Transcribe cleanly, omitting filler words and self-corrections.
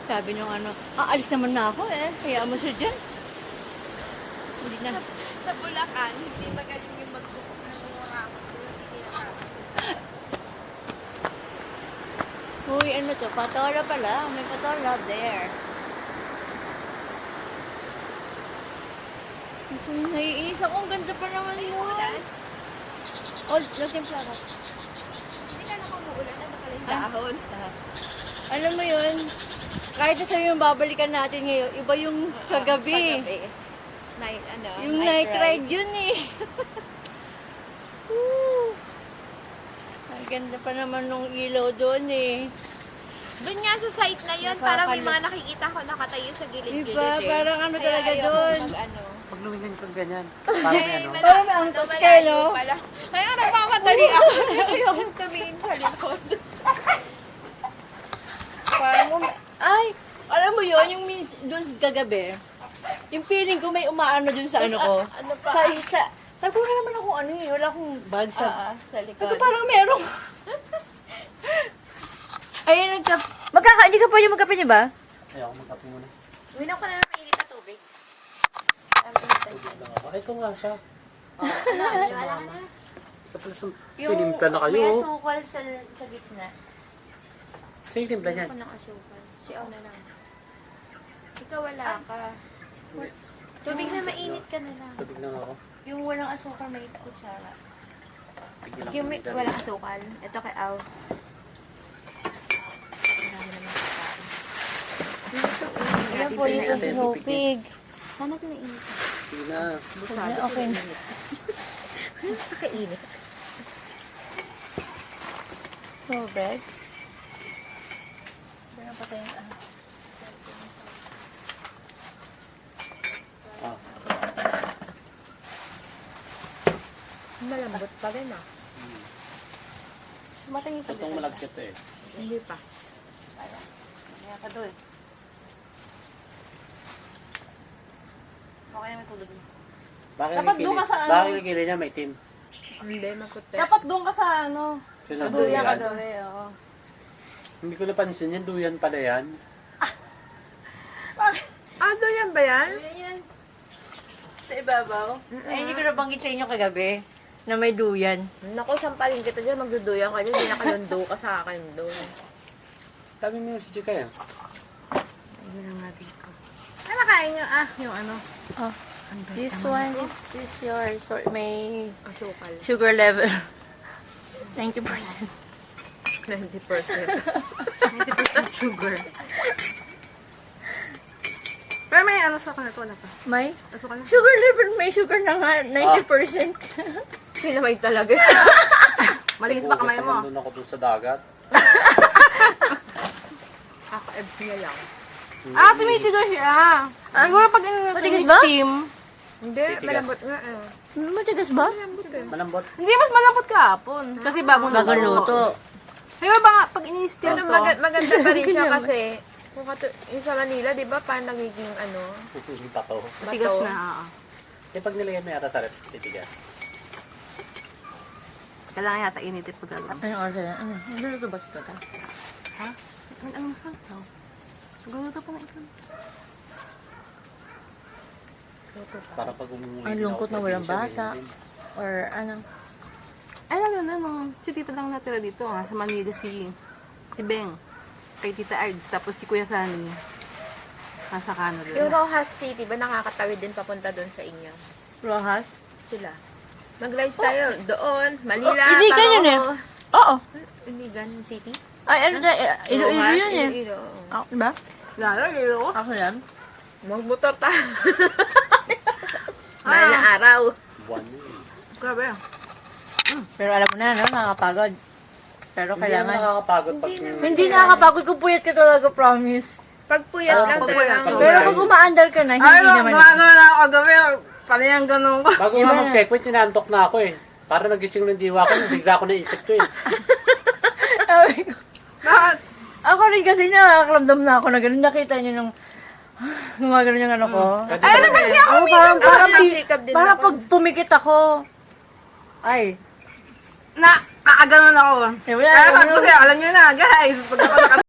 Sabi nung ano, alis naman na ako eh. Kaya mo siya dyan. Hindi na. Sa Bulacan, hindi magaling yung mag-book ng mga hindi nakakapit. Uy, ano to? Patola pala. May patola there. So, naiinis ako. Ang ganda pa naman yun. Oh, nagtimpla ako. Hindi ka nakumuulan na nakalang dahon. Alam mo yun, kahit na sabi yung babalikan natin ngayon, iba yung kagabi. Night, ano? Yung night ride yun eh. Woo! Ang ganda pa naman nung ilaw doon eh. Doon nga sa site na yun, parang may mga nakikita ko nakatayo sa gilid-gilid Diba? Parang ano Kaya talaga ayaw doon. ko mag-ano. Pag lumingan kang ganyan, parang may ano. Parang may angkos kayo, no? Ayaw, nagmamadali ako kasi ayaw kong tumingin sa likod. Parang, ay, alam mo yun, yung doon kagabi, yung feeling ko may umaano dun sa ano ko. Ano pa? Sa isa. Sabi ko, wala naman ako ano eh, wala akong bag sa... Sa likod. Ito parang merong... Ayun, hindi ka pwede magkape niya ba? Ayaw, magkape muna. Uminom ko na ng mainit na tubig. Bakit ko nga siya? Wala ka na. Tapos pinimpla na kayo. may asukal sa gitna. Sa'yo yung timpla niyan. Ako ng asukal. Si na lang. Ikaw wala ka. Tubig na mainit ka na lang. Tubig lang ako. Yung walang asukal, may kutsara. Bigyan lang Yung kami may dyan. walang asukal. Ito kay Al. Ayan po yung tinupig. Sana pinainit. Sige na. Okay na. Kainit. So, bread. Kaya pa tayo Ah, Malambot pa rin ah. Sumatangin pa itong malagkit eh. Hindi pa. Kaya ka doon. Okay naman tulog niya. Bakit Dapat doon ka sa ano? Bakit yung kilay niya may tim? Hindi, maputi. Dapat doon ka sa ano. Yun Sa ang duyan ka duyan. doon eh. Oo. Hindi ko napansin yan. Duyan pala yan. Ah, doon ba yan? Sa ibabaw? Ay, hindi ko nabanggit sa inyo kagabi na may duyan. Naku, sampalin kita dyan. Magduduyan ka dyan. Hindi nakalundo ka sa akin doon. Sabi mo yung si Chika yan. Ayun lang natin ko. Ano kain nyo? Yung ano. Oh, this one is yours. So, may Asukal. sugar level. 90%. 90%. 90% sugar. Pero may ano sa kanito na pa. May Asukal na. sugar level, may sugar na nga, 90%. Sinamay talaga. Malinis ba kamay mo? Doon ako doon sa dagat. Kaka-ebs niya lang. Ah, tumitigo siya. Siguro pag ano Matigas ba? steam. Hindi, Titigas. malambot nga eh. Matigas ba? Malambot eh. Malambot. Hindi, mas malambot kahapon. Kasi bagong Bagong luto. Siguro ba pag ini-steam Pero to? maganda pa rin siya kasi kung yung sa Manila, di ba, parang nagiging ano, Yung tato. Tigas bato. na. Oo. Eh pag nilagyan mo yata sa rep, titigas. Kailangan yata initin pag gagawin. Anong oras na? Niluluto ba siya ta? Ha? Anong sasaw? Siguro ito pa na ito. Para pag umuwi. Ang lungkot na walang bata. Or ano? Ay, ano na, si tita lang natira dito, sa Manila si Beng, kay Tita Ards, tapos si Kuya Sunny, nasa Canada. Yung Rojas City, ba nakakatawid din papunta doon sa inyo? Rojas? Sila. Mag-rides tayo doon, Manila, Iligan yun eh. Oo. Iligan City? Ay, ano na, Iloilo Rojas, yun eh. Iloilo, oo. Ako, diba? Lalo, lalo. Ako yan. Magmotor tayo. Mahal na araw. Buwan yun. Grabe. Pero alam mo na, no? Nakakapagod. Pero Hindi naman kailangan. nakakapagod pag... Hindi nakakapagod kung puyat ka talaga, promise. Pag puyat lang pag talaga. puyat. Pero pag umaandar ka na, hindi naman. gumagawa na ako kagabi. Panayang ganun ko. Bago nga mag-checkpoint, tinantok na ako eh. Para nagising ng diwa ko, bigla ko naisip ko eh. Sabi ko, Bakit? ako rin kasi nakakaramdam na ako na gano'n. Nakita niyo nung gumagano yung ano ko. Ay, ano ba niya? Oh, parang Nagsikap din parang ako. pag pumikit ako, ay, Na, kakaganon ako. eh, wala, Kaya wala. sabi ko sa'yo, alam nyo na, guys, pag ako